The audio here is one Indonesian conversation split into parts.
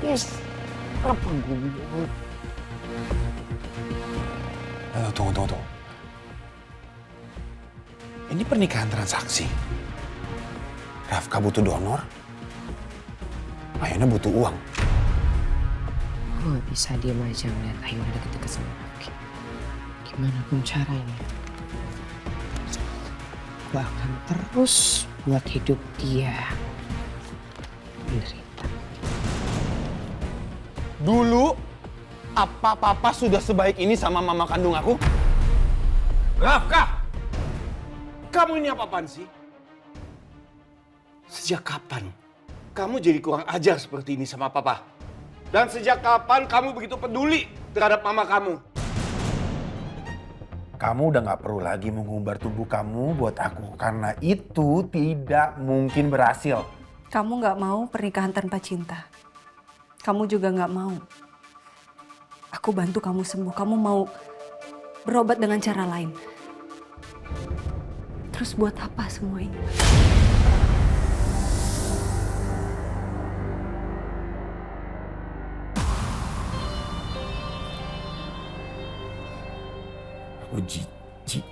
Yes. Apa gue? Tunggu. Ini pernikahan transaksi. Rafka butuh donor. Ayana butuh uang. Gue bisa diem aja ngeliat Ayana deket-deket sama Rafki. Gimana pun caranya, gue akan terus buat hidup dia menderita. Dulu, apa papa sudah sebaik ini sama mama kandung aku? Rafka! Kamu ini apa-apaan sih? Sejak kapan kamu jadi kurang ajar seperti ini sama papa? Dan sejak kapan kamu begitu peduli terhadap mama kamu? Kamu udah gak perlu lagi mengumbar tubuh kamu buat aku. Karena itu tidak mungkin berhasil. Kamu gak mau pernikahan tanpa cinta. Kamu juga gak mau aku bantu kamu sembuh. Kamu mau berobat dengan cara lain. Terus buat apa semua ini? Aku jijik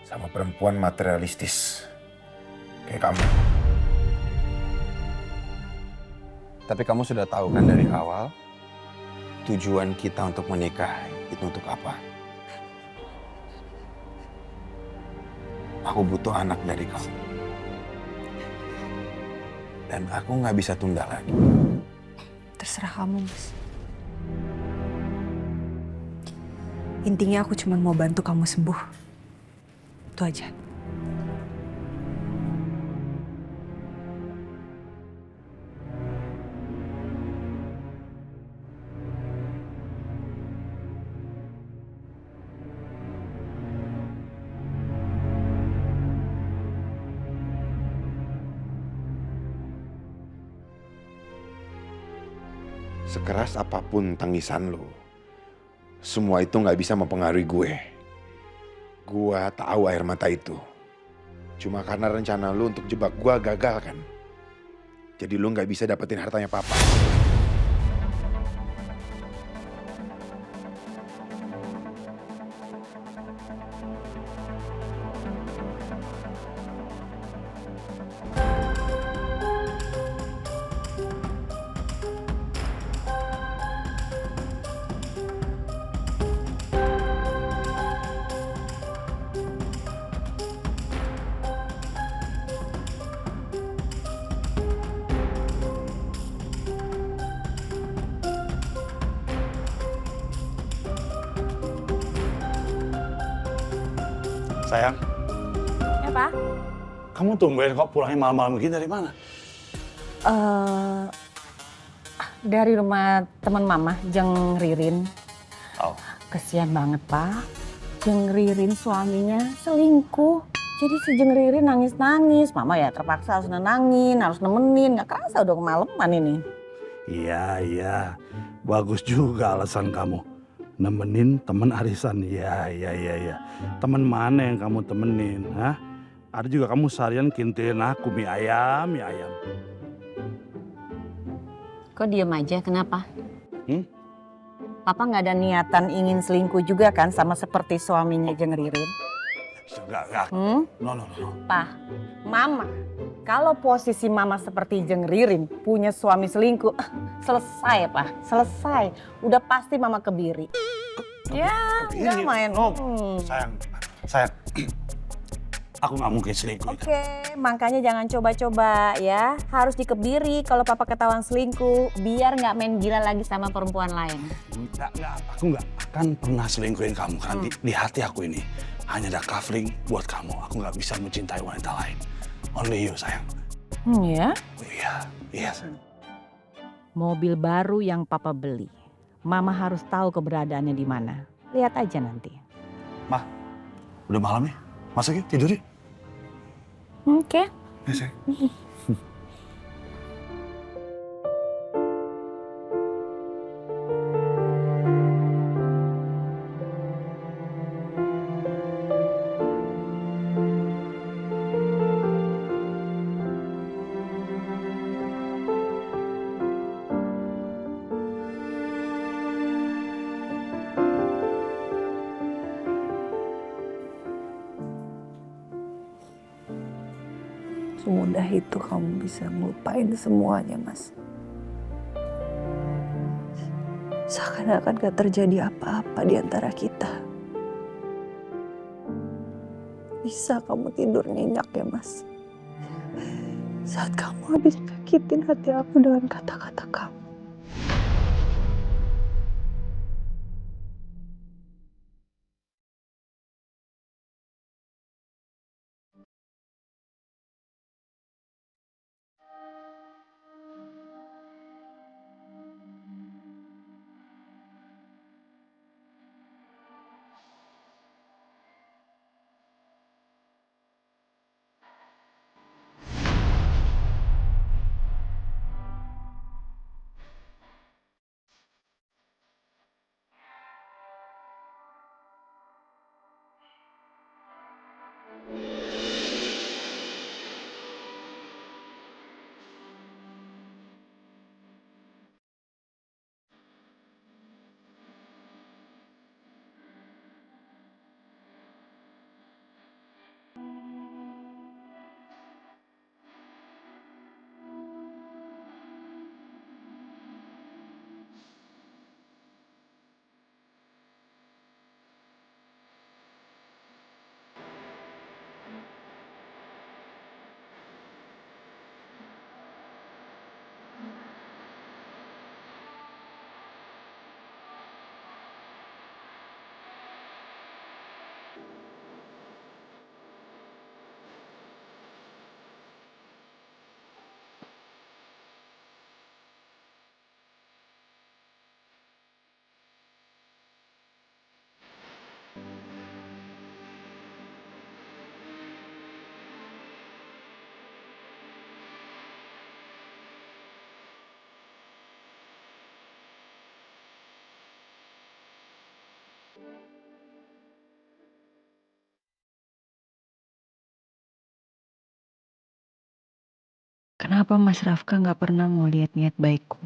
sama perempuan materialistis kayak kamu. Tapi kamu sudah tahu kan dari awal tujuan kita untuk menikah itu untuk apa? Aku butuh anak dari kamu. Dan aku nggak bisa tunda lagi. Terserah kamu, Mas. Intinya aku cuma mau bantu kamu sembuh. Itu aja. Sekeras apapun tangisan lo, semua itu nggak bisa mempengaruhi gue. Gue tahu air mata itu. Cuma karena rencana lo untuk jebak gue gagal kan. Jadi lo nggak bisa dapetin hartanya papa. Sayang, Ya, Pak? kamu tumben kok pulangnya malam-malam begini dari mana? Dari rumah teman Mama, Jeng Ririn. Oh, Kesian banget, Pak. Jeng Ririn suaminya selingkuh. Jadi si Jeng Ririn nangis-nangis. Mama ya terpaksa harus nenangin, harus nemenin. Gak kerasa udah kemalaman ini. iya. Bagus juga alasan kamu. Nemenin temen arisan. Iya. Temen mana yang kamu temenin? Hah? Ada juga kamu seharian kintilin aku mie ayam. Kok diem aja, kenapa? Hmm? Papa nggak ada niatan ingin selingkuh juga kan sama seperti suaminya Jeng Ririn? Enggak. Hmm? No. Pak, Mama, kalau posisi Mama seperti Jeng Ririn punya suami selingkuh, selesai Pak, selesai. Udah pasti Mama kebiri. Ya, udah main. No, sayang. Aku nggak mungkin selingkuh. Oke, makanya jangan coba-coba ya. Harus dikebiri kalau Papa ketahuan selingkuh, biar nggak main gila lagi sama perempuan lain. Enggak. Aku nggak akan pernah selingkuhin kamu. Karena di hati aku ini hanya ada covering buat kamu. Aku nggak bisa mencintai wanita lain. Only you, sayang. Ya? Iya. Sayang. Mobil baru yang Papa beli, Mama harus tahu keberadaannya di mana. Lihat aja nanti. Ma, udah malam nih. Masuk yuk, tidur yuk. Oke. Ya, sayang. semudah itu kamu bisa ngelupain semuanya, Mas. Seakan-akan gak terjadi apa-apa di antara kita. Bisa kamu tidur nyenyak ya, Mas? Saat kamu habis nyakitin hati aku dengan kata-kata kamu. Kenapa Mas Rafka nggak pernah mau lihat niat baikku?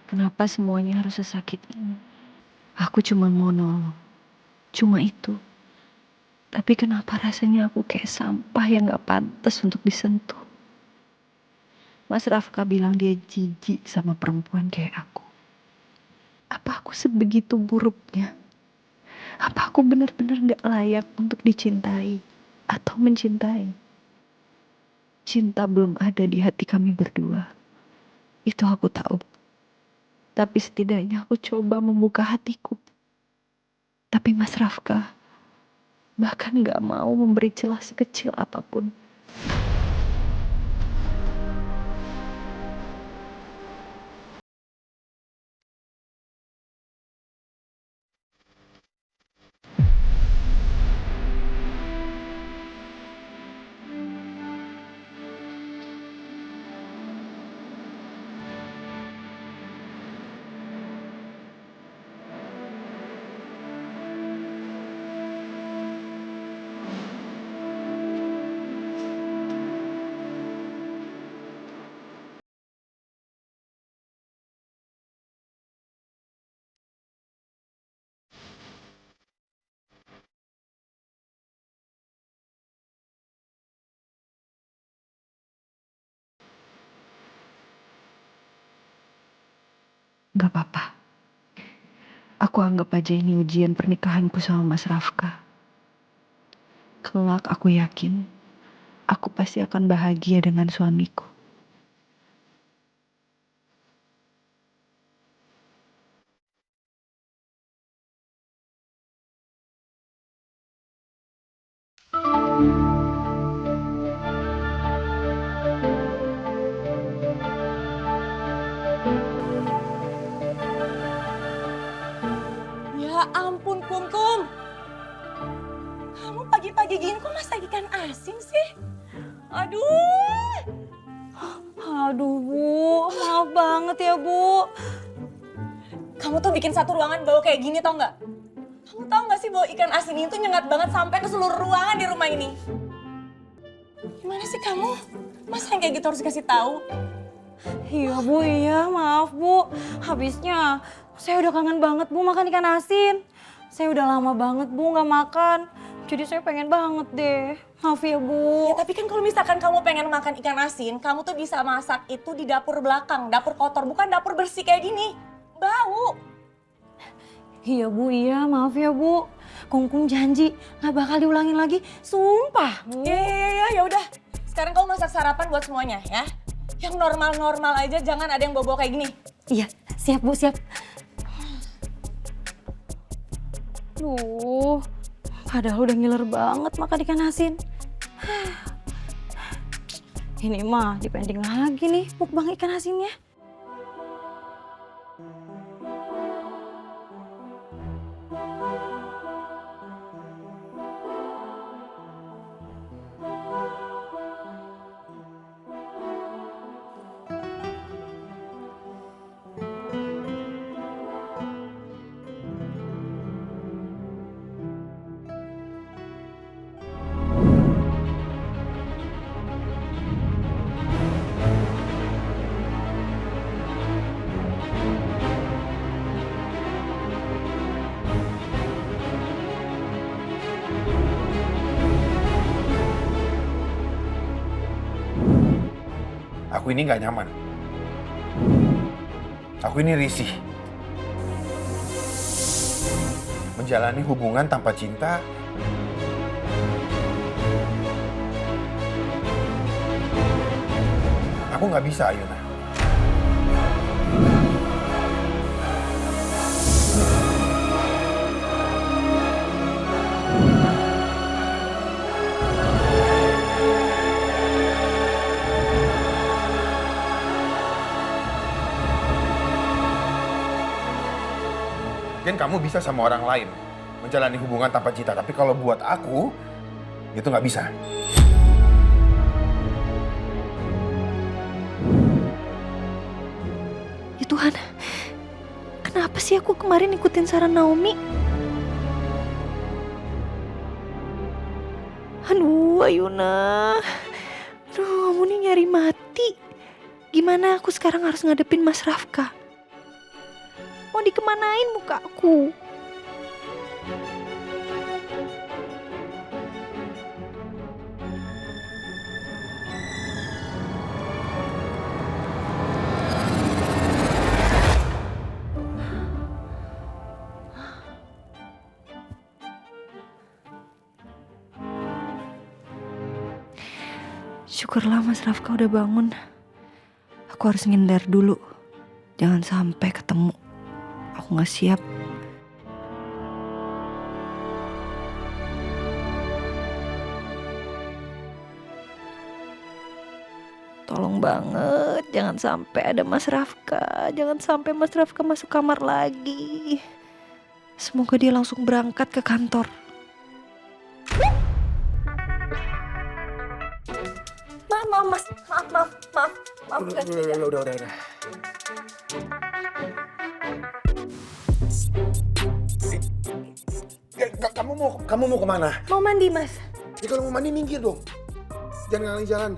Kenapa semuanya harus sesakit ini? Aku cuma mau nolong, cuma itu. Tapi kenapa rasanya aku kayak sampah yang nggak pantas untuk disentuh? Mas Rafka bilang dia jijik sama perempuan kayak aku. Apa aku sebegitu buruknya? Apa aku benar-benar nggak layak untuk dicintai atau mencintai? Cinta belum ada di hati kami berdua. Itu aku tahu. Tapi setidaknya aku coba membuka hatiku. Tapi Mas Rafka bahkan gak mau memberi celah sekecil apapun. Gak apa-apa. Aku anggap aja ini ujian pernikahanku sama Mas Rafka. Kelak aku yakin aku pasti akan bahagia dengan suamiku. Ya ampun, Kum. Kamu pagi-pagi gini kok masak ikan asin sih? Aduh. Aduh, Bu. Maaf banget ya, Bu. Kamu tuh bikin satu ruangan bau kayak gini, tau nggak? Kamu tau nggak sih bau ikan asin itu nyengat banget sampai ke seluruh ruangan di rumah ini? Gimana sih kamu? Masa yang kayak gitu harus kasih tahu? Iya Bu, iya maaf Bu. Habisnya saya udah kangen banget Bu makan ikan asin. Saya udah lama banget Bu nggak makan. Jadi saya pengen banget deh. Maaf ya, Bu. Ya tapi kan kalau misalkan kamu pengen makan ikan asin, kamu tuh bisa masak itu di dapur belakang, dapur kotor, bukan dapur bersih kayak gini. Bau. Iya, Bu, iya. Maaf ya, Bu. Kungkung janji nggak bakal diulangin lagi. Sumpah, Bu. Ya udah. Sekarang kamu masak sarapan buat semuanya ya. Yang normal-normal aja, jangan ada yang bobo kayak gini. Iya, siap, Bu, siap. Duh, padahal udah ngiler banget makan ikan asin. Ini mah dipending lagi nih mukbang ikan asinnya. Aku ini nggak nyaman. Aku ini risih. Menjalani hubungan tanpa cinta. Aku nggak bisa, Ayuna. Mungkin kamu bisa sama orang lain menjalani hubungan tanpa cinta, tapi kalau buat aku itu nggak bisa. Ya Tuhan, kenapa sih aku kemarin ikutin saran Naomi? Aduh, Ayuna. Aduh, kamu nih nyari mati. Gimana aku sekarang harus ngadepin Mas Rafka? Mau dikemanain mukaku? Syukurlah Mas Rafka udah bangun. Aku harus ngindar dulu. Jangan sampai ketemu. Aku gak siap. Tolong banget, jangan sampai ada Mas Rafka. Jangan sampai Mas Rafka masuk kamar lagi. Semoga dia langsung berangkat ke kantor. Mas, maaf. Udah. Kamu mau kemana? Mau mandi, Mas. Ya kalau mau mandi minggir dong. Jangan ngalahin jalan.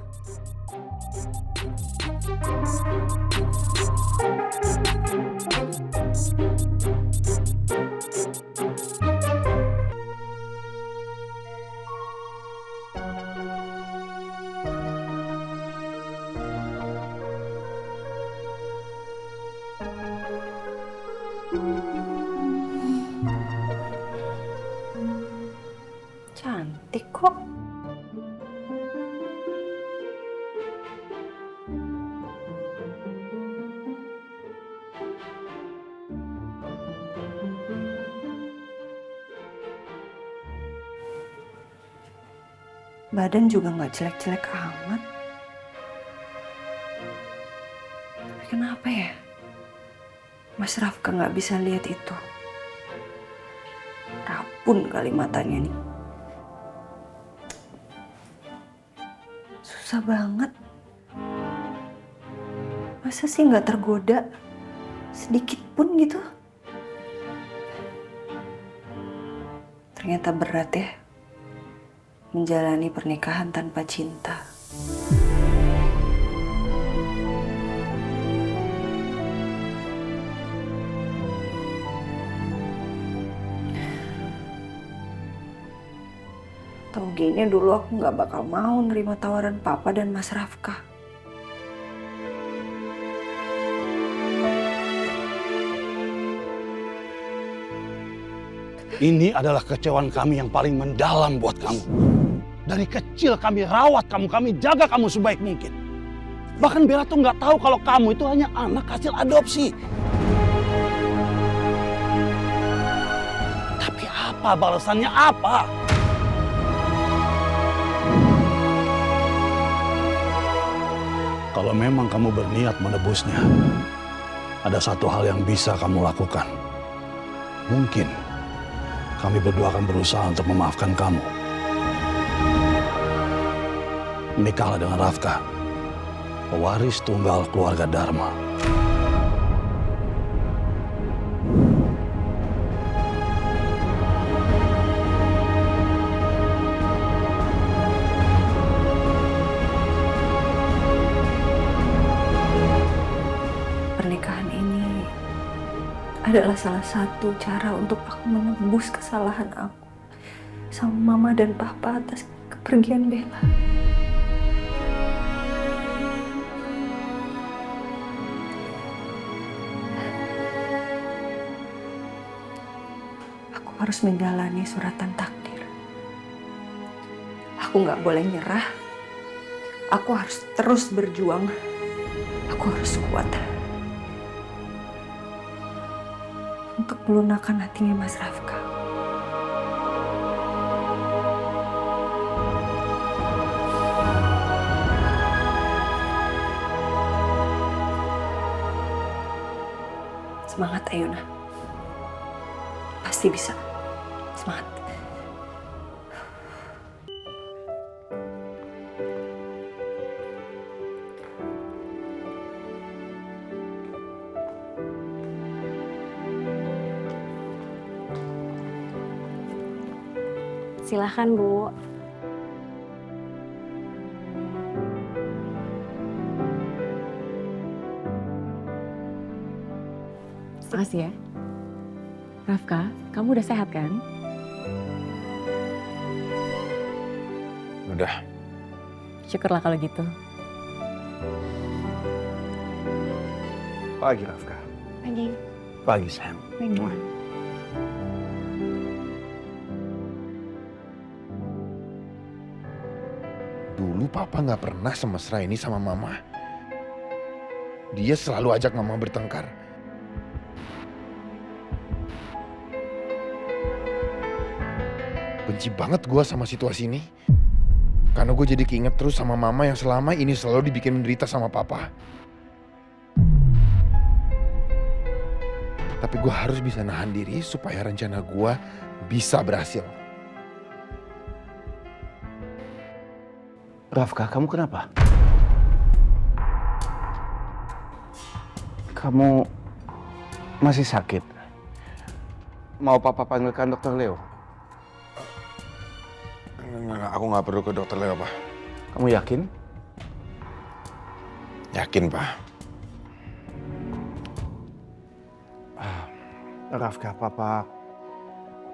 Cantik kok. Badan juga nggak jelek-jelek amat. Tapi kenapa ya? Mas Rafka nggak bisa lihat itu. Rabun kali matanya nih. Susah banget. Masa sih nggak tergoda sedikit pun gitu? Ternyata berat ya menjalani pernikahan tanpa cinta. Tahu gini dulu aku nggak bakal mau nerima tawaran Papa dan Mas Rafka. Ini adalah kecewaan kami yang paling mendalam buat kamu. Dari kecil kami rawat kamu, kami jaga kamu sebaik mungkin. Bahkan Bella tuh nggak tahu kalau kamu itu hanya anak hasil adopsi. Tapi apa balasannya apa? Kalau memang kamu berniat menebusnya, ada satu hal yang bisa kamu lakukan. Mungkin kami berdua akan berusaha untuk memaafkan kamu. Menikahlah dengan Rafka, pewaris tunggal keluarga Dharma. Pernikahan ini adalah salah satu cara untuk aku menebus kesalahan aku sama Mama dan Papa atas kepergian Bella. Aku harus menjalani suratan takdir. Aku nggak boleh nyerah. Aku harus terus berjuang. Aku harus kuat untuk melunakkan hatinya Mas Rafka. Semangat Ayuna. Pasti bisa. Semangat. Silahkan, Bu. Makasih ya. Rafka, kamu udah sehat kan? Udah. Syukurlah kalau gitu. Pagi, Rafka. Pagi. Pagi, sayang. Pagi. Dulu Papa nggak pernah semesra ini sama Mama. Dia selalu ajak Mama bertengkar. Benci banget gue sama situasi ini. Karena gue jadi keinget terus sama Mama yang selama ini selalu dibikin menderita sama Papa. Tapi gue harus bisa nahan diri supaya rencana gue bisa berhasil. Rafka, kamu kenapa? Kamu masih sakit? Mau Papa panggilkan Dokter Leo? Nggak, aku nggak perlu ke dokter Leo, Pak. Kamu yakin? Yakin, Pak. Rafka, Papa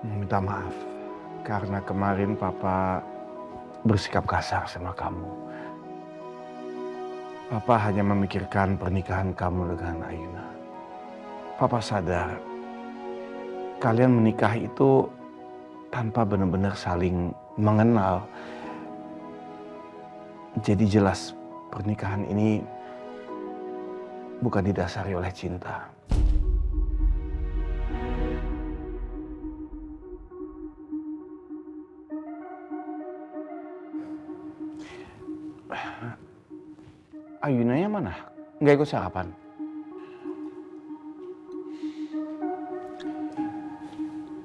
minta maaf. Karena kemarin Papa bersikap kasar sama kamu. Papa hanya memikirkan pernikahan kamu dengan Ayuna. Papa sadar kalian menikah itu tanpa benar-benar saling mengenal. Jadi jelas pernikahan ini bukan didasari oleh cinta. Ayunanya mana? Nggak ikut sarapan?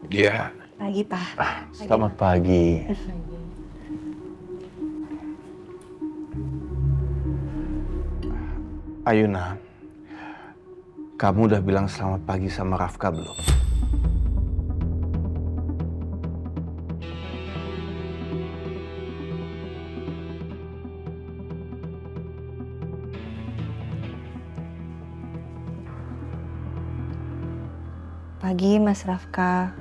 Dia Pagi, Pak. Selamat pagi. Ayuna, kamu udah bilang selamat pagi sama Rafka belum? Pagi, Mas Rafka.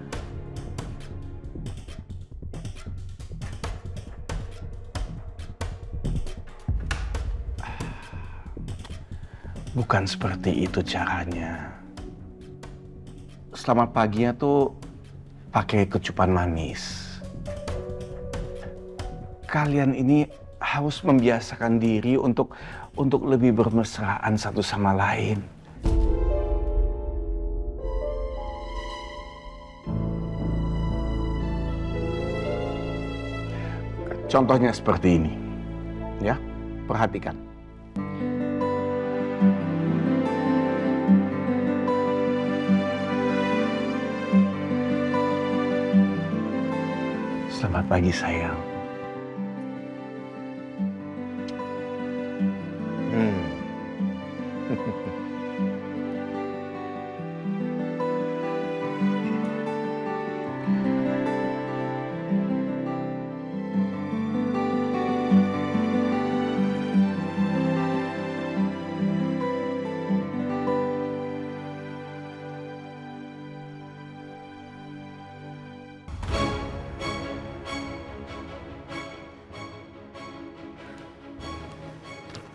Bukan seperti itu caranya. Selamat paginya tuh pakai kecupan manis. Kalian ini harus membiasakan diri untuk lebih bermesraan satu sama lain. Contohnya seperti ini. Ya, perhatikan. Selamat pagi sayang.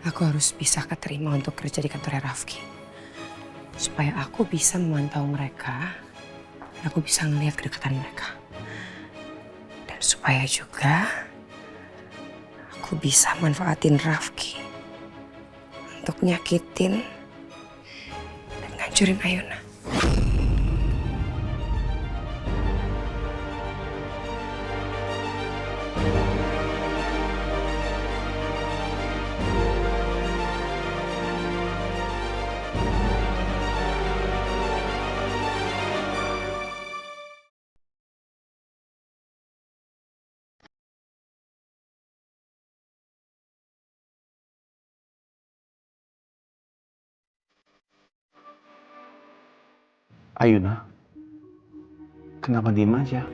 Aku harus bisa keterima untuk kerja di kantornya Rafki. Supaya aku bisa memantau mereka, dan aku bisa ngelihat kedekatan mereka. Dan supaya juga aku bisa manfaatin Rafki untuk nyakitin dan ngancurin Ayuna. Ayuna, kenapa diem aja?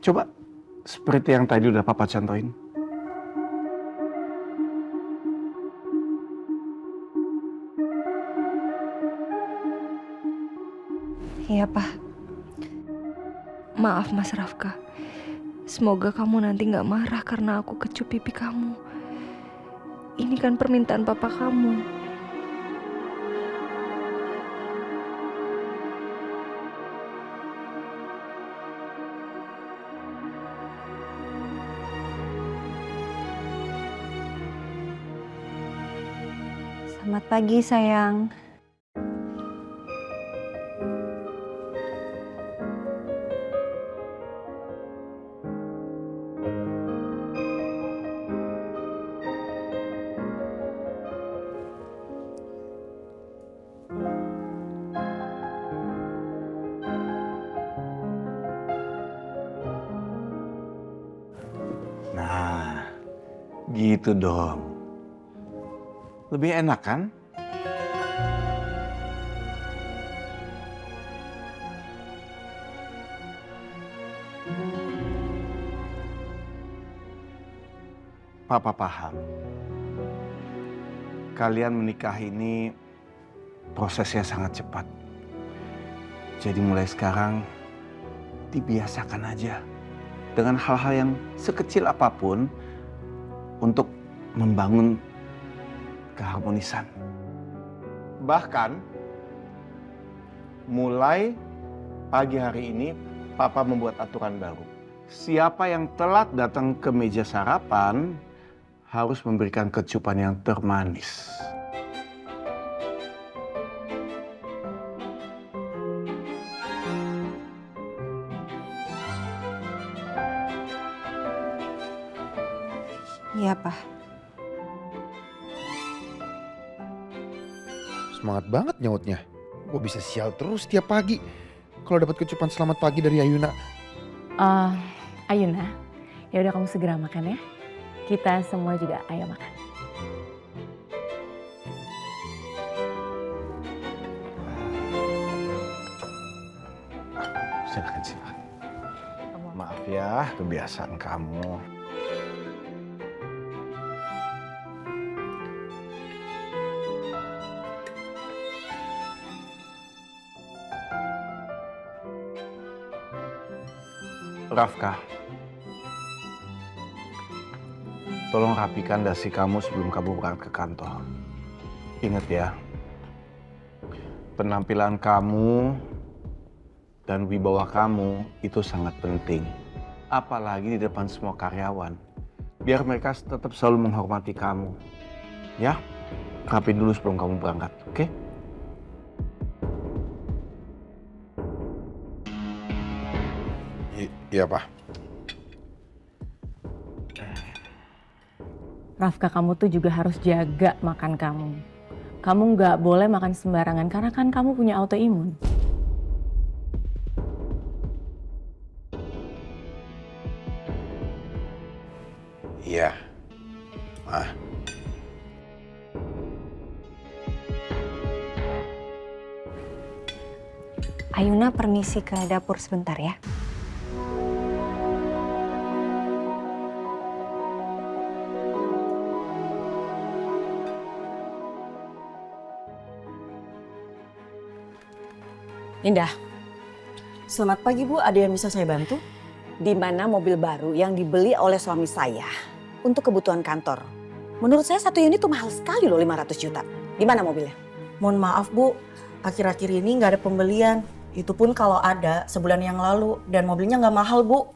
Coba seperti yang tadi udah Papa contohin. Iya, Pak. Maaf, Mas Rafka. Semoga kamu nanti nggak marah karena aku kecup pipi kamu. Ini kan permintaan papa kamu. Selamat pagi sayang. Nah, gitu dong. Lebih enak kan? Papa paham. Kalian menikah ini prosesnya sangat cepat. Jadi mulai sekarang dibiasakan aja dengan hal-hal yang sekecil apapun untuk membangun keharmonisan. Bahkan mulai pagi hari ini Papa membuat aturan baru. Siapa yang telat datang ke meja sarapan harus memberikan kecupan yang termanis. Iya, Pak. Semangat banget nyautnya. Gue bisa sial terus tiap pagi kalau dapat kecupan selamat pagi dari Ayuna. Ayuna, ya udah kamu segera makan ya. Kita semua juga ayo makan. Silakan, silakan. Maaf ya, kebiasaan kamu. Rafka, tolong rapikan dasi kamu sebelum kamu berangkat ke kantor. Ingat ya, penampilan kamu dan wibawa kamu itu sangat penting. Apalagi di depan semua karyawan. Biar mereka tetap selalu menghormati kamu. Ya, rapiin dulu sebelum kamu berangkat, oke? Iya, Pak. Rafka, kamu tuh juga harus jaga makan kamu. Kamu nggak boleh makan sembarangan karena kan kamu punya autoimun. Iya. Ma. Ayuna permisi ke dapur sebentar ya. Indah, Selamat pagi Bu, ada yang bisa saya bantu? di mana mobil baru yang dibeli oleh suami saya untuk kebutuhan kantor? Menurut saya satu unit tuh mahal sekali loh, 500 juta. Di mana mobilnya? Mohon maaf Bu, akhir-akhir ini nggak ada pembelian. Itu pun kalau ada sebulan yang lalu dan mobilnya nggak mahal Bu.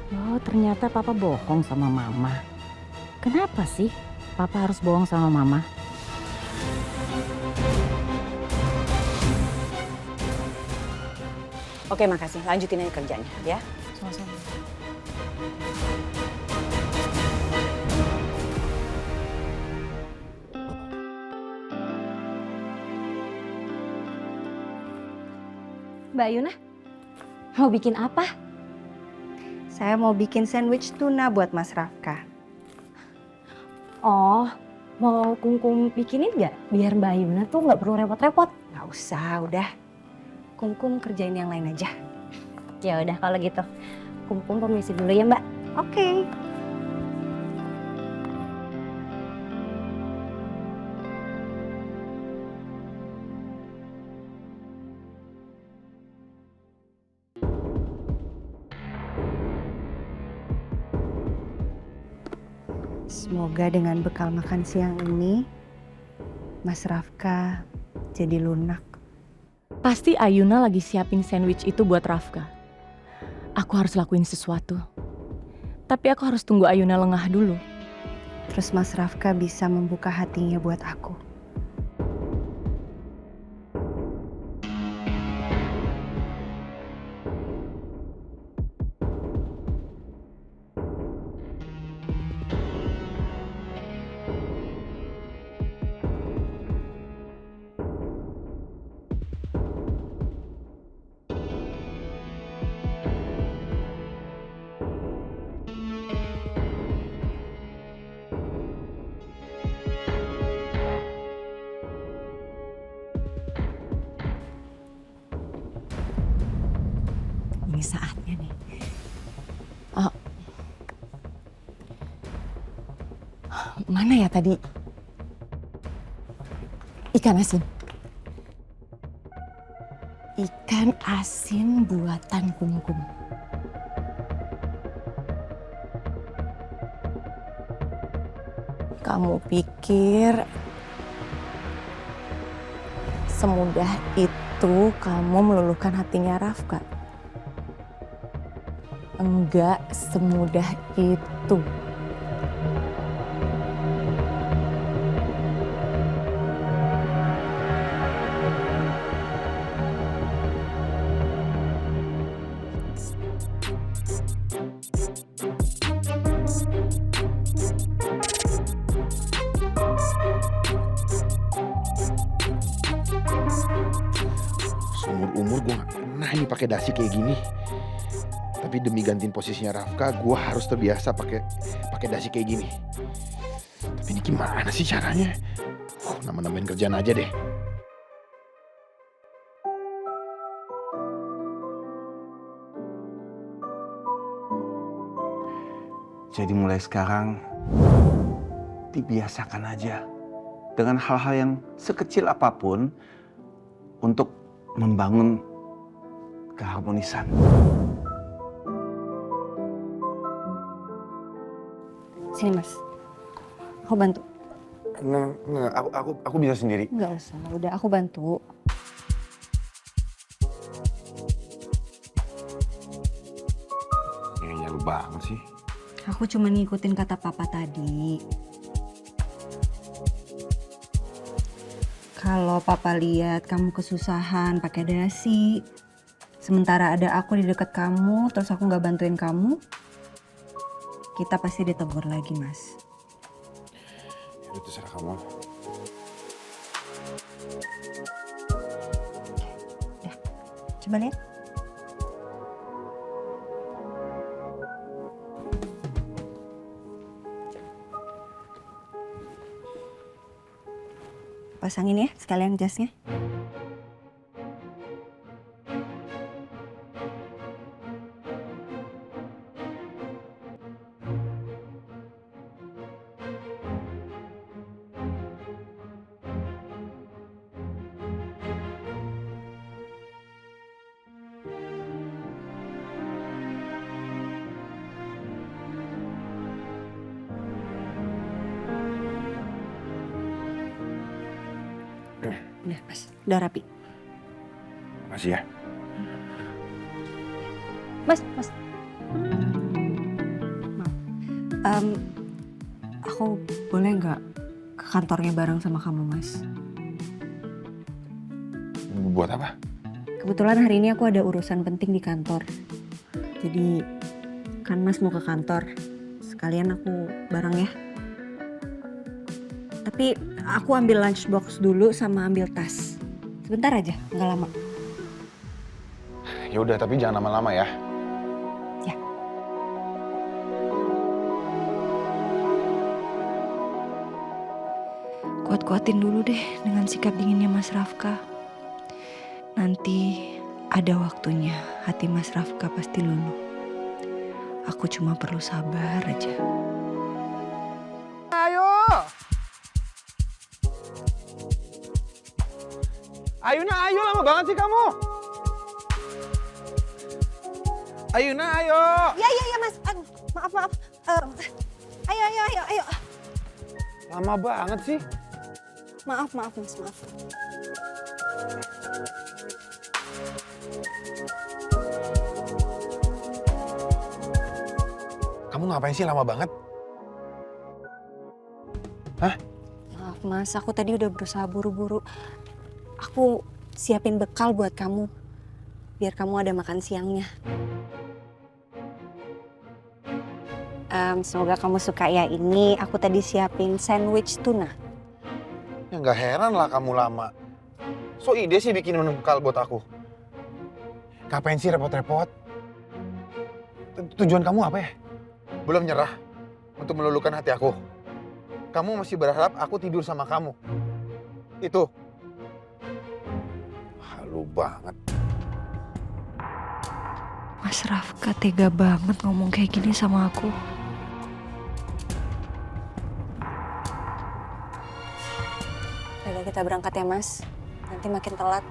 Oh, ternyata Papa bohong sama Mama. Kenapa sih Papa harus bohong sama Mama? Oke, makasih. Lanjutin aja kerjanya, ya. Sama-sama. Mbak Yuna, mau bikin apa? Saya mau bikin sandwich tuna buat Mas Rafka. Oh, mau Kungkum bikinin nggak? Biar Mbak Yuna tuh nggak perlu repot-repot. Nggak usah, udah. Kungkum kerjain yang lain aja. Ya udah kalau gitu. Kungkum permisi dulu ya Mbak. Oke. Semoga dengan bekal makan siang ini, Mas Rafka jadi lunak. Pasti Ayuna lagi siapin sandwich itu buat Rafka. Aku harus lakuin sesuatu. Tapi aku harus tunggu Ayuna lengah dulu. Terus Mas Rafka bisa membuka hatinya buat aku. Ini saatnya nih. Mana ya tadi? Ikan asin. Ikan asin buatan Kungkum. Kamu pikir semudah itu kamu meluluhkan hatinya Rafka? Enggak semudah itu. Seumur-umur gue gak pernah nih pakai dasi kayak gini. Tapi demi gantiin posisinya Rafka, gue harus terbiasa pakai dasi kayak gini. Tapi ini gimana sih caranya? Nambah-nambahin kerjaan aja deh. Jadi mulai sekarang, dibiasakan aja dengan hal-hal yang sekecil apapun untuk membangun keharmonisan. Sini Mas, aku bantu. Enggak, aku bisa sendiri. Nggak usah, udah aku bantu. Ngeyel banget sih. Aku cuma ngikutin kata papa tadi. Kalau papa lihat kamu kesusahan pakai dasi, sementara ada aku di dekat kamu, terus aku nggak bantuin kamu, kita pasti ditegur lagi, Mas. Itu terserah kamu. Coba lihat. Pasangin ya sekalian jasnya. Udah, Mas. Udah rapi. Makasih ya. Mas. Maaf. Aku boleh nggak ke kantornya bareng sama kamu, Mas? Buat apa? Kebetulan hari ini aku ada urusan penting di kantor. Jadi kan Mas mau ke kantor. Sekalian aku bareng ya. Tapi aku ambil lunchbox dulu sama ambil tas. Sebentar aja, nggak lama. Ya udah, tapi jangan lama-lama ya. Ya. Kuat-kuatin dulu deh dengan sikap dinginnya Mas Rafka. Nanti ada waktunya hati Mas Rafka pasti luluh. Aku cuma perlu sabar aja. Ayuna, ayo, lama banget sih kamu. Ayuna, ayo. Ya Mas. Maaf. Ayo. Lama banget sih. Maaf Mas, maaf. Kamu ngapain sih lama banget? Hah? Maaf Mas, aku tadi udah berusaha buru-buru. Aku siapin bekal buat kamu. Biar kamu ada makan siangnya. Semoga kamu suka ya. Ini aku tadi siapin sandwich tuna. Ya nggak heran lah kamu lama. So ide sih bikin menu bekal buat aku. Ngapain sih repot-repot? Tujuan kamu apa ya? Belum nyerah untuk meluluhkan hati aku. Kamu masih berharap aku tidur sama kamu. Itu. Halu banget. Mas Rafka tega banget ngomong kayak gini sama aku. Udah kita berangkat ya Mas. Nanti makin telat.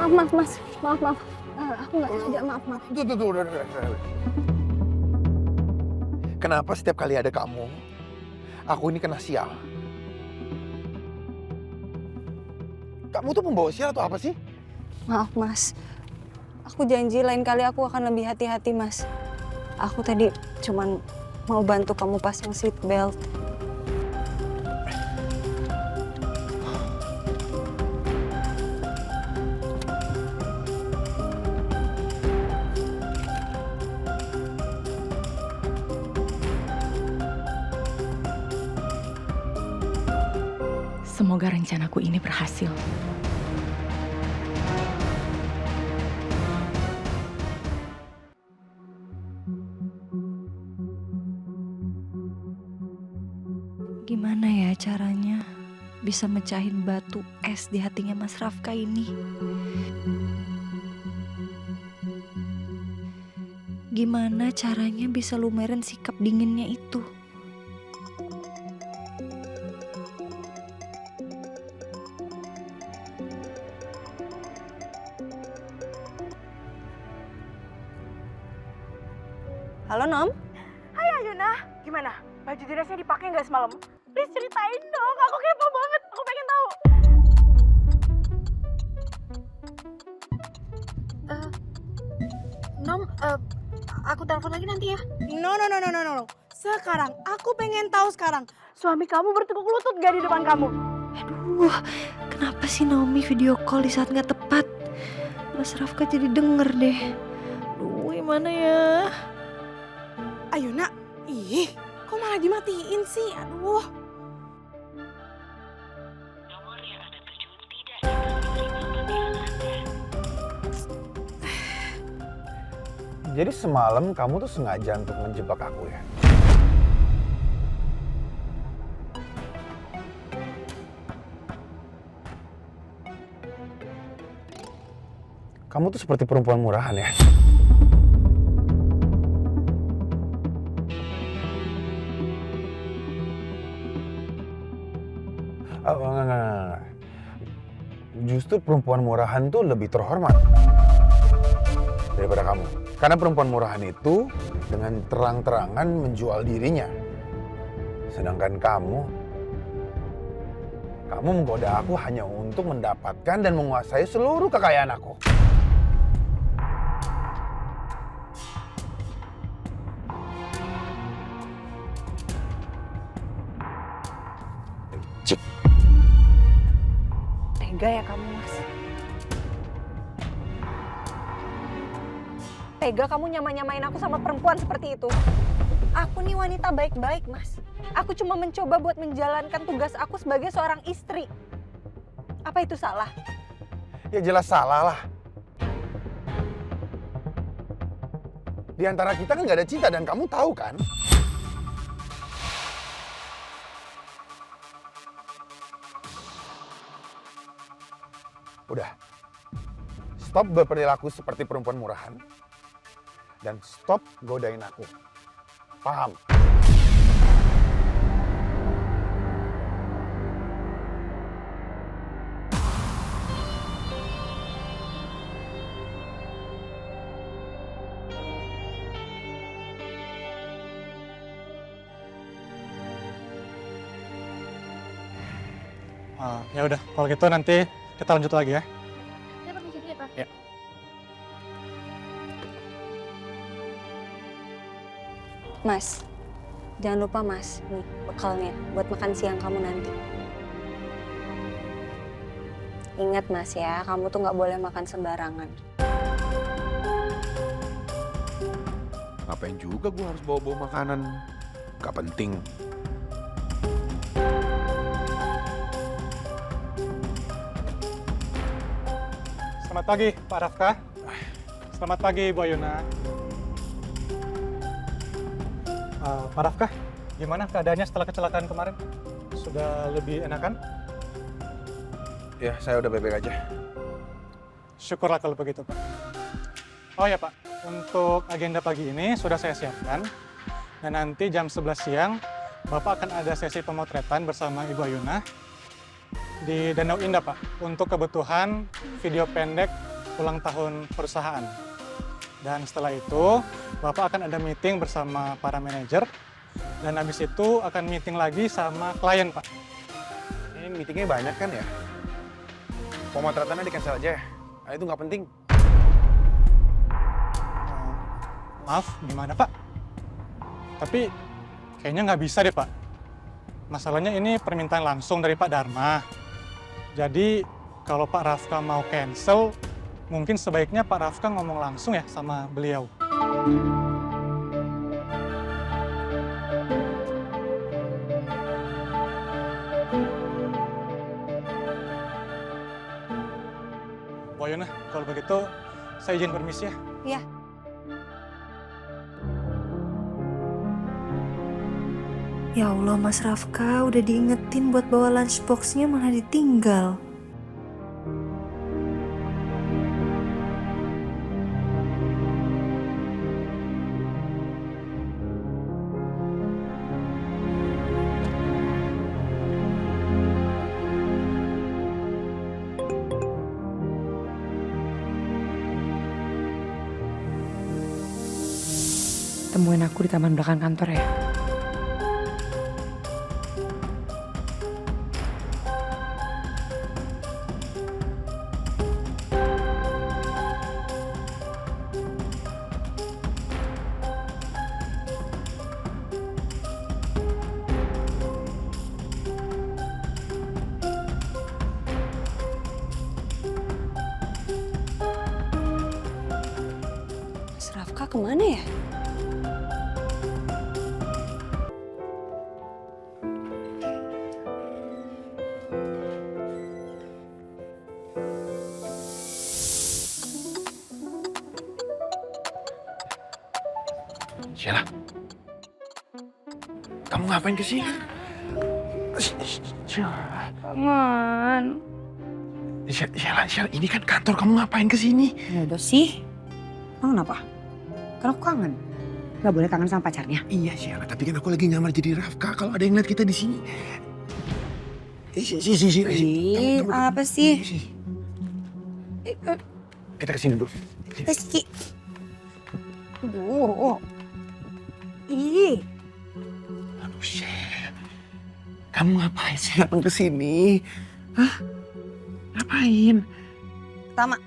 Maaf Mas. Maaf. Aku nggak sengaja, maaf. Tuh, udah. Kenapa setiap kali ada kamu, aku ini kena sial? Kamu tuh pembawa sial atau apa sih? Maaf Mas. Aku janji lain kali aku akan lebih hati-hati Mas. Aku tadi cuman mau bantu kamu pasang seat belt. Semoga rencanaku ini berhasil. Gimana ya caranya bisa mecahin batu es di hatinya Mas Rafka ini. Gimana caranya bisa lumerin sikap dinginnya itu? Halo Nom, Hai Ayuna, gimana? Baju dinasnya dipakai nggak semalam? Please ceritain dong, aku kepo banget, aku pengen tahu. Nom, aku telepon lagi nanti ya. No. Sekarang, aku pengen tahu sekarang. Suami kamu bertekuk lutut gak di depan kamu? Aduh, kenapa sih Naomi video call di saat nggak tepat? Mas Rafka jadi denger deh. Aduh, gimana ya? Ayuna, ih, kok malah dimatiin sih? Aduh. Jadi semalam kamu tuh sengaja untuk menjebak aku ya? Kamu tuh seperti perempuan murahan ya? Enggak. Justru perempuan murahan tuh lebih terhormat daripada kamu. Karena perempuan murahan itu dengan terang-terangan menjual dirinya. Sedangkan kamu menggoda aku hanya untuk mendapatkan dan menguasai seluruh kekayaan aku. Cik. Tega ya kamu, Mas. Tega kamu nyamain aku sama perempuan seperti itu. Aku nih wanita baik-baik, Mas. Aku cuma mencoba buat menjalankan tugas aku sebagai seorang istri. Apa itu salah? Ya jelas salah lah. Di antara kita kan gak ada cinta dan kamu tahu kan? Udah. Stop berperilaku seperti perempuan murahan. Dan stop godain aku. Paham? Ya udah, kalau gitu nanti kita lanjut lagi ya. Saya permisi dulu ya, Pak. Ya. Mas, jangan lupa Mas, nih bekalnya buat makan siang kamu nanti. Ingat Mas ya, kamu tuh nggak boleh makan sembarangan. Ngapain juga gue harus bawa-bawa makanan? Gak penting. Selamat pagi, Pak Rafka. Selamat pagi, Bu Ayuna. Pak Rafka, gimana keadaannya setelah kecelakaan kemarin? Sudah lebih enakan? Ya, saya udah baik-baik aja. Syukurlah kalau begitu, Pak. Oh ya, Pak. Untuk agenda pagi ini sudah saya siapkan. Dan nanti jam 11 siang, Bapak akan ada sesi pemotretan bersama Ibu Ayuna di Danau Indah, Pak, untuk kebutuhan video pendek ulang tahun perusahaan. Dan setelah itu, Bapak akan ada meeting bersama para manajer, dan habis itu akan meeting lagi sama klien, Pak. Ini meetingnya banyak kan ya? Pemotretannya di-cancel aja ya? Nah, itu nggak penting. Maaf, gimana Pak? Tapi kayaknya nggak bisa deh Pak. Masalahnya ini permintaan langsung dari Pak Dharma. Jadi kalau Pak Rafka mau cancel, mungkin sebaiknya Pak Rafka ngomong langsung ya sama beliau. Bu Ayuna, kalau begitu saya izin permisi ya. Iya. Ya Allah, Mas Rafka udah diingetin buat bawa lunchboxnya malah ditinggal. Temuin aku di taman belakang kantor ya. Mas Rafka kemana ya? Sheila, kamu ngapain kesini? Kangen. Sheila, ini kan kantor, kamu ngapain kesini? Ya udah sih. Kamu kenapa? Kan aku kangen. Gak boleh kangen sama pacarnya. Iya Sheila, tapi kan aku lagi nyamar jadi Rafka. Kalau ada yang lihat kita di sini. Ih, apa sih? Kita kesini dulu. Rizky. Aduh. Ih. Aduh, Sheila. Kamu ngapain sih datang ke sini? Hah? Ngapain? Pertama,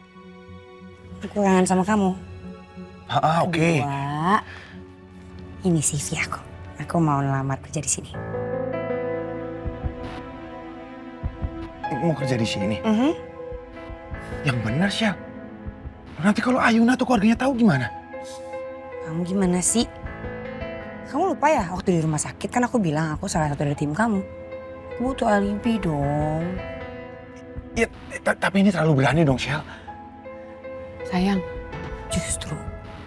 aku kangen sama kamu. Oke. Kedua, ini CV aku. Aku mau ngelamar kerja di sini. Mau kerja di sini? Yang benar, Syal. Nanti kalau Ayuna tuh keluarganya tahu gimana? Kamu gimana sih? Kamu lupa ya waktu di rumah sakit kan aku bilang aku salah satu dari tim kamu. Aku butuh alibi dong. Ya, tapi ini terlalu berani dong, Syal. Sayang, justru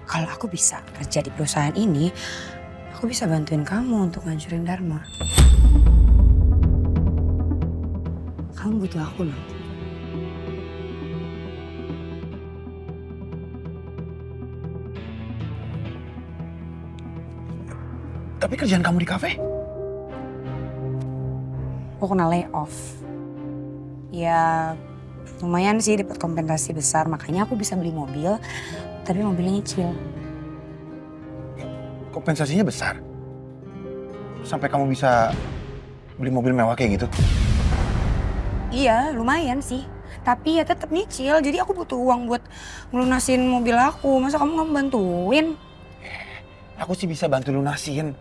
kalau aku bisa kerja di perusahaan ini, aku bisa bantuin kamu untuk ngancurin Dharma. Kamu butuh aku loh. Tapi kerjaan kamu di kafe? Aku kena layoff. Ya lumayan sih dapat kompensasi besar, makanya aku bisa beli mobil, tapi mobilnya nyicil. Kompensasinya besar? Sampai kamu bisa beli mobil mewah kayak gitu? Iya lumayan sih, tapi ya tetap nyicil, jadi aku butuh uang buat ngelunasin mobil aku. Masa kamu nggak bantuin? Aku sih bisa bantu lunasin.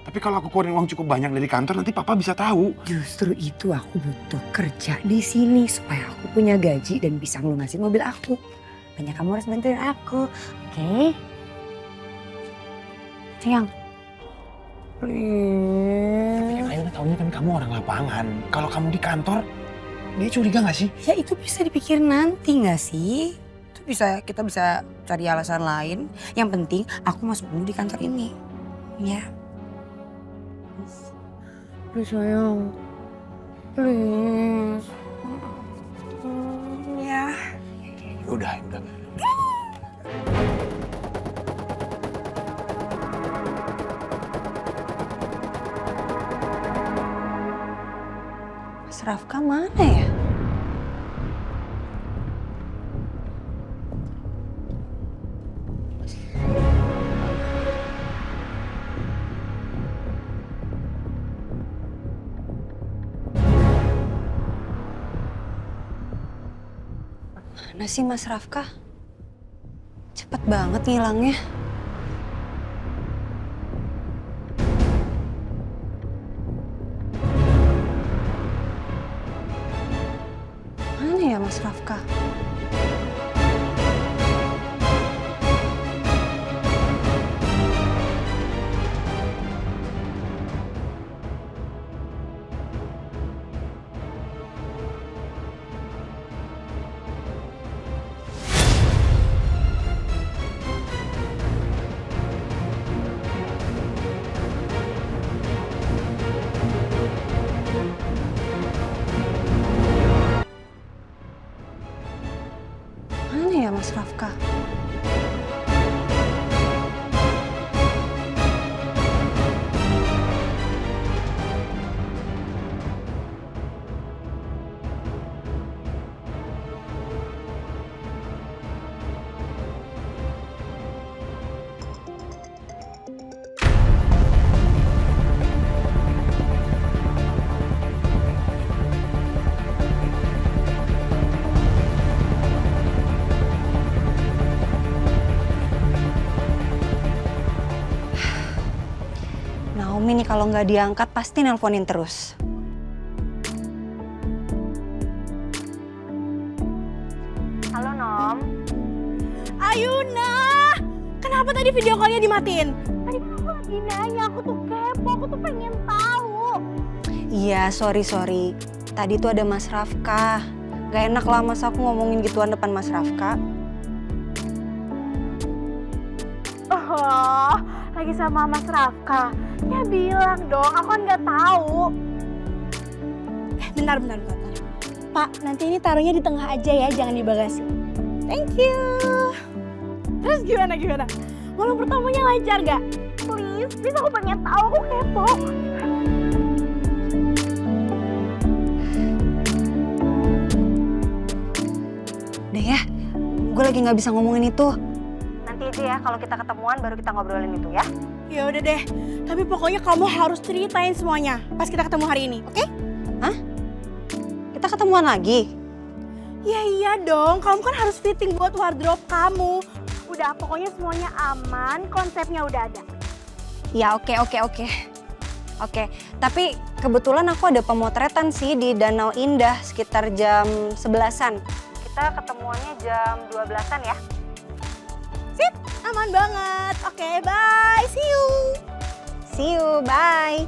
Tapi kalau aku keluarin uang cukup banyak dari kantor, nanti papa bisa tahu. Justru itu aku butuh kerja di sini supaya aku punya gaji dan bisa ngelunasin mobil aku. Makanya kamu harus bantuin aku, oke? Sayang. Tapi kan Ayuna taunya kan kamu orang lapangan. Kalau kamu di kantor, dia curiga nggak sih? Ya itu bisa dipikirin nanti nggak sih? Itu kita bisa cari alasan lain. Yang penting aku masuk dulu di kantor ini. Ya. Please sayang. Please. Ya. Udah. Mas Rafka mana ya? Mana sih Mas Rafka? Cepet banget ngilangnya. Mana ya Mas Rafka? Mas Rafka. Naomi nih kalau nggak diangkat pasti nelponin terus. Halo Nom. Ayuna, kenapa tadi video call-nya dimatiin? Tadi kan aku lagi nanya, aku tuh kepo, aku tuh pengen tahu. Iya, sorry. Tadi tuh ada Mas Rafka. Gak enak lah masa aku ngomongin gituan depan Mas Rafka. Oh, lagi sama Mas Rafka. Ya bilang dong, aku kan nggak tahu. Bentar. Pak, nanti ini taruhnya di tengah aja ya, jangan di bagasi. Thank you. Terus gimana? Malam pertamanya lancar gak? Please aku pengen tahu, aku kepo. Udah ya, gue lagi nggak bisa ngomongin itu. Nanti aja ya, kalau kita ketemuan baru kita ngobrolin itu ya. Ya udah deh, tapi pokoknya kamu harus ceritain semuanya pas kita ketemu hari ini, oke? Hah? Kita ketemuan lagi? Ya iya dong, kamu kan harus fitting buat wardrobe kamu. Udah, pokoknya semuanya aman, konsepnya udah ada. Ya oke. Oke, tapi kebetulan aku ada pemotretan sih di Danau Indah sekitar jam 11-an. Kita ketemuannya jam 12-an ya. Sip, aman banget. Oke, bye, see you. See you, bye.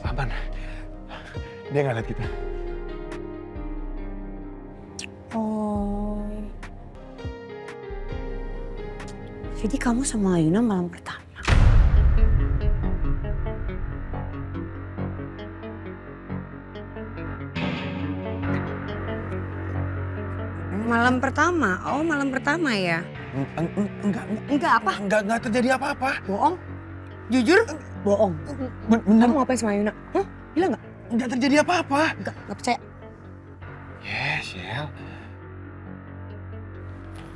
Aman. Dia nggak lihat kita. Oh. Jadi kamu sama Ayuna malam pertama? Malam pertama? Oh, malam pertama ya? Enggak apa? Enggak terjadi apa-apa. Bohong? Jujur? Bohong. Bener. Kamu ngapain sama Yuna? Hah? Bilang nggak? Enggak terjadi apa-apa. Nggak percaya.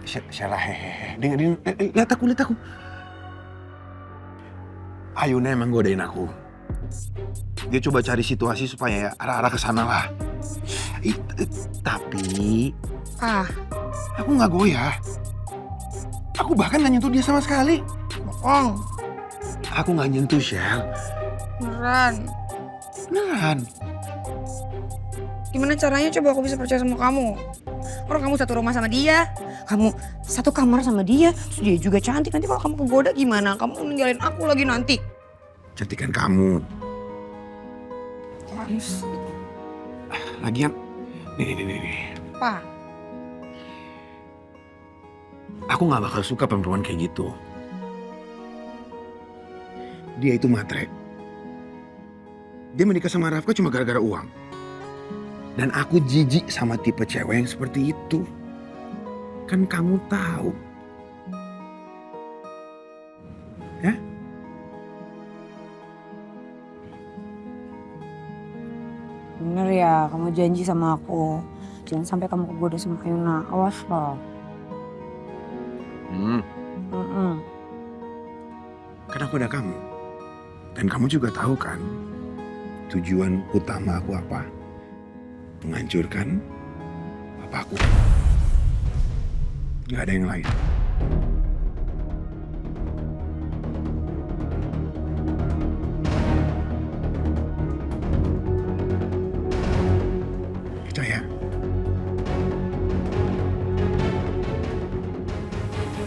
Shell, hehehe. Dengerin, lihat aku. Ayuna emang godain aku. Dia coba cari situasi supaya arah-arah ke sana lah. Tapi aku nggak goyah. Aku bahkan nggak nyentuh dia sama sekali. Bohong. Aku nggak nyentuh, Shell. Beneran. Gimana caranya coba aku bisa percaya sama kamu? Orang kamu satu rumah sama dia, kamu satu kamar sama dia, terus dia juga cantik. Nanti kalau kamu kegoda gimana? Kamu ninggalin aku lagi nanti. Cantikan kamu. Lagian, nih. Apa? Aku nggak bakal suka perempuan kayak gitu. Dia itu matre. Dia menikah sama Rafka cuma gara-gara uang. Dan aku jijik sama tipe cewek yang seperti itu. Kan kamu tahu. Ya? Bener ya, kamu janji sama aku. Jangan sampai kamu kegoda sama Ayuna. Awas loh. Kan aku ada kamu. Dan kamu juga tahu kan tujuan utama aku apa? Menghancurkan papaku. Gak ada yang lain. Percaya?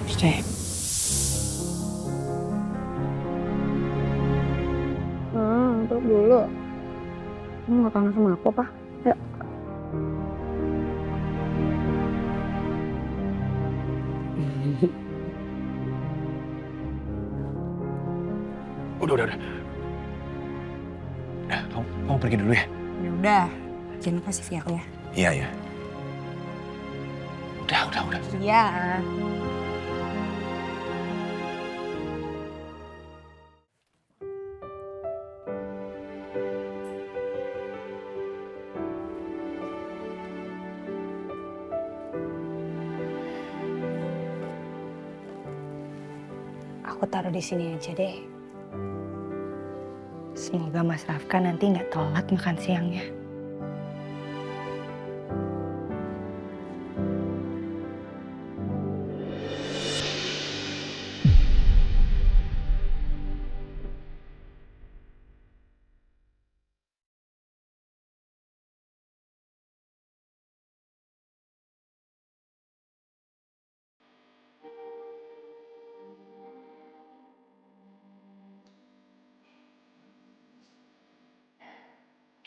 Percaya. Kamu gak kangen sama aku, Pak? Yuk. Udah. Kamu pergi dulu ya? Ya udah, jangan lupa CV-nya. Iya. Udah. Iya. Aku taruh di sini aja deh. Semoga Mas Rafka nanti nggak telat makan siangnya.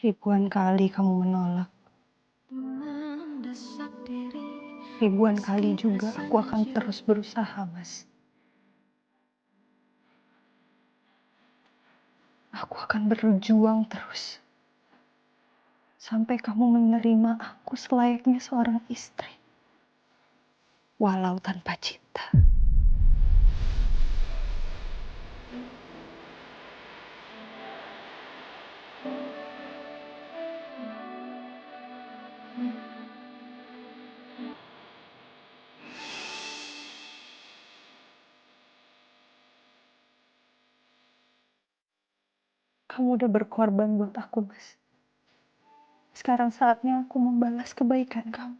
Ribuan kali kamu menolak. Ribuan kali juga aku akan terus berusaha, Mas. Aku akan berjuang terus. Sampai kamu menerima aku selayaknya seorang istri. Walau tanpa cinta. Kamu udah berkorban buat aku, Mas. Sekarang saatnya aku membalas kebaikan kamu.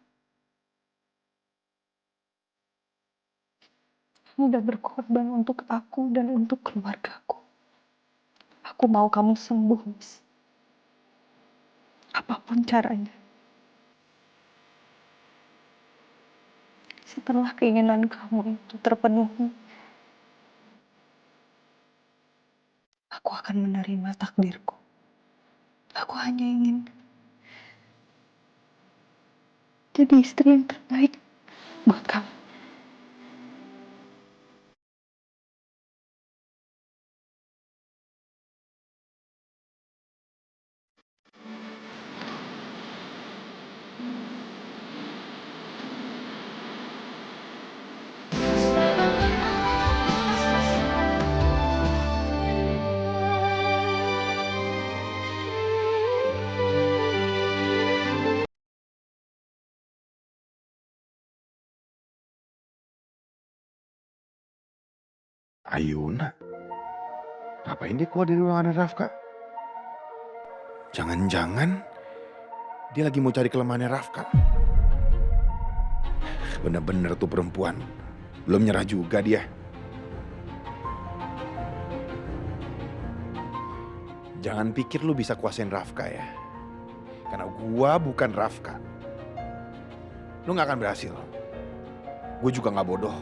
Kamu udah berkorban untuk aku dan untuk keluargaku. Aku mau kamu sembuh, Mas. Apapun caranya. Setelah keinginan kamu itu terpenuhi, aku akan menerima takdirku. Aku hanya ingin jadi istri yang terbaik buat kamu. Ayuna? Ngapain dia keluar dari ruangan Rafka? Jangan-jangan dia lagi mau cari kelemahannya Rafka. Bener-bener tuh perempuan. Belum nyerah juga dia. Jangan pikir lu bisa kuasain Rafka ya. Karena gua bukan Rafka. Lu gak akan berhasil. Gue juga gak bodoh.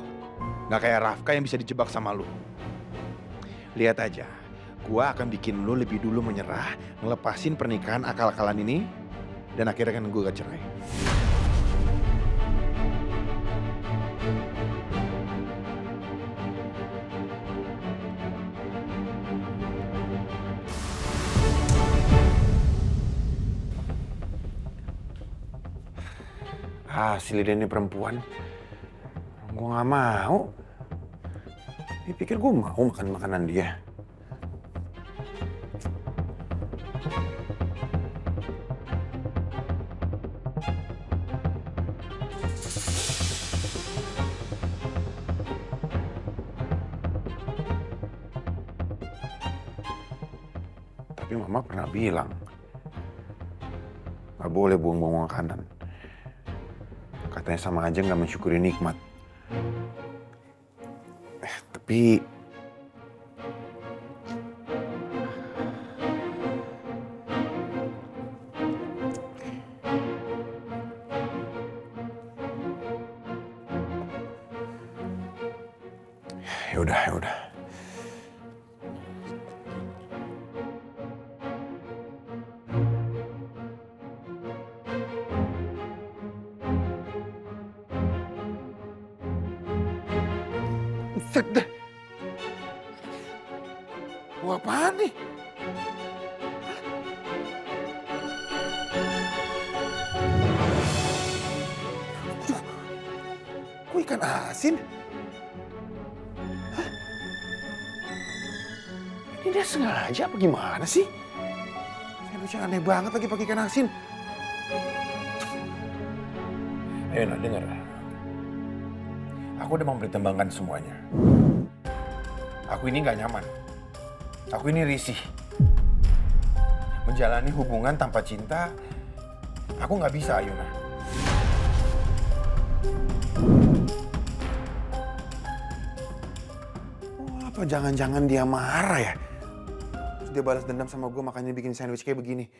Gak kayak Rafka yang bisa dijebak sama lu. Lihat aja, gue akan bikin lu lebih dulu menyerah, ngelepasin pernikahan akal-akalan ini, dan akhirnya kan gue gak cerai. Si Lida ini perempuan. Gue gak mau. Dia pikir gue mau makan makanan dia. Tapi mama pernah bilang, gak boleh buang-buang makanan. Katanya sama aja gak mensyukuri nikmat. Tapi ya udah. Buset deh. Gua apaan nih? Aduh, kok ikan asin? Hah? Ini dia sengaja apa gimana sih? Sandwichnya aneh banget lagi pakai ikan asin. Ayo nak dengar. Aku udah mempertimbangkan semuanya. Aku ini gak nyaman. Aku ini risih. Menjalani hubungan tanpa cinta, aku gak bisa, Ayuna. Oh, apa jangan-jangan dia marah ya? Terus dia balas dendam sama gue makanya bikin sandwich kayak begini.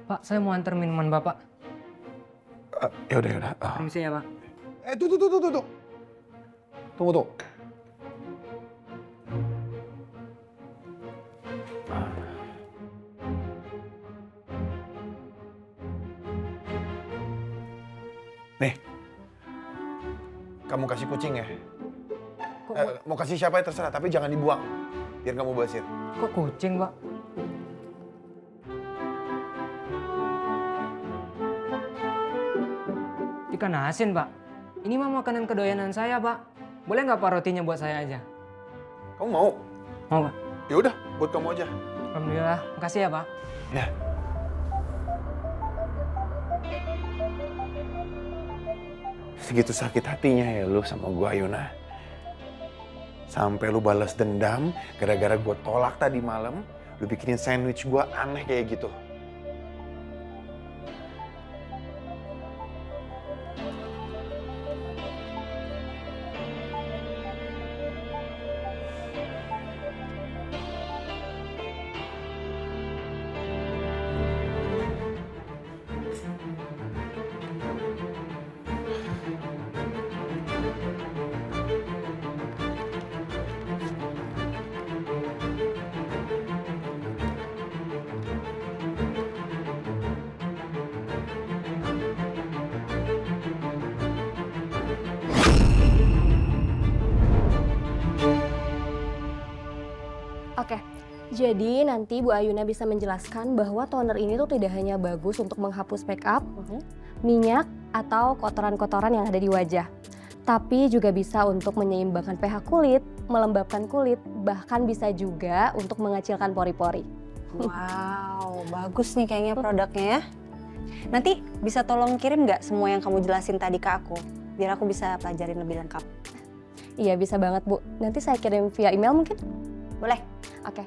Pak, saya mau antar minuman Bapak. Yaudah. Permisi ya, Pak. Tunggu. Tunggu tuh. Nih, kamu kasih kucing ya? Mau kasih siapa ya terserah, tapi jangan dibuang. Biar kamu basir. Kok kucing, Pak? Ikan asin, Pak. Ini mah makanan kedoyanan saya, Pak. Boleh nggak Pak rotinya buat saya aja? Kamu mau? Mau, Pak. Ya udah, buat kamu aja. Alhamdulillah. Makasih ya, Pak. Ya. Segitu sakit hatinya ya lu sama gua, Ayuna. Sampai lu balas dendam gara-gara gua tolak tadi malam, lu bikinin sandwich gua aneh kayak gitu. Oke, jadi nanti Bu Ayuna bisa menjelaskan bahwa toner ini tuh tidak hanya bagus untuk menghapus makeup, minyak, atau kotoran-kotoran yang ada di wajah. Tapi juga bisa untuk menyeimbangkan pH kulit, melembabkan kulit, bahkan bisa juga untuk mengecilkan pori-pori. Wow, bagus nih kayaknya produknya ya. Nanti bisa tolong kirim nggak semua yang kamu jelasin tadi ke aku? Biar aku bisa pelajarin lebih lengkap. Iya bisa banget Bu, nanti saya kirim via email mungkin? Boleh. Oke,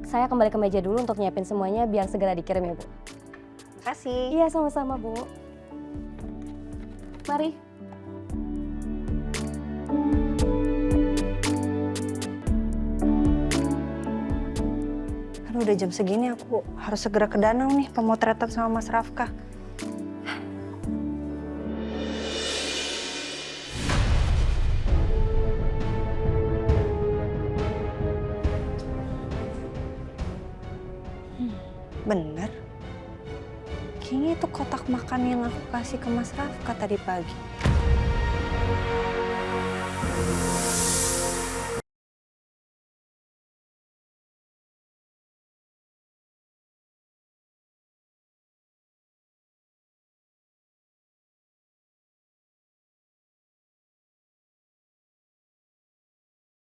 saya kembali ke meja dulu untuk nyiapin semuanya biar segera dikirim ya Bu. Makasih. Iya sama-sama Bu. Mari. Aduh udah jam segini aku harus segera ke danau nih pemotretan sama Mas Rafka. Bener. Kayaknya itu kotak makan yang aku kasih ke Mas Rafka tadi pagi.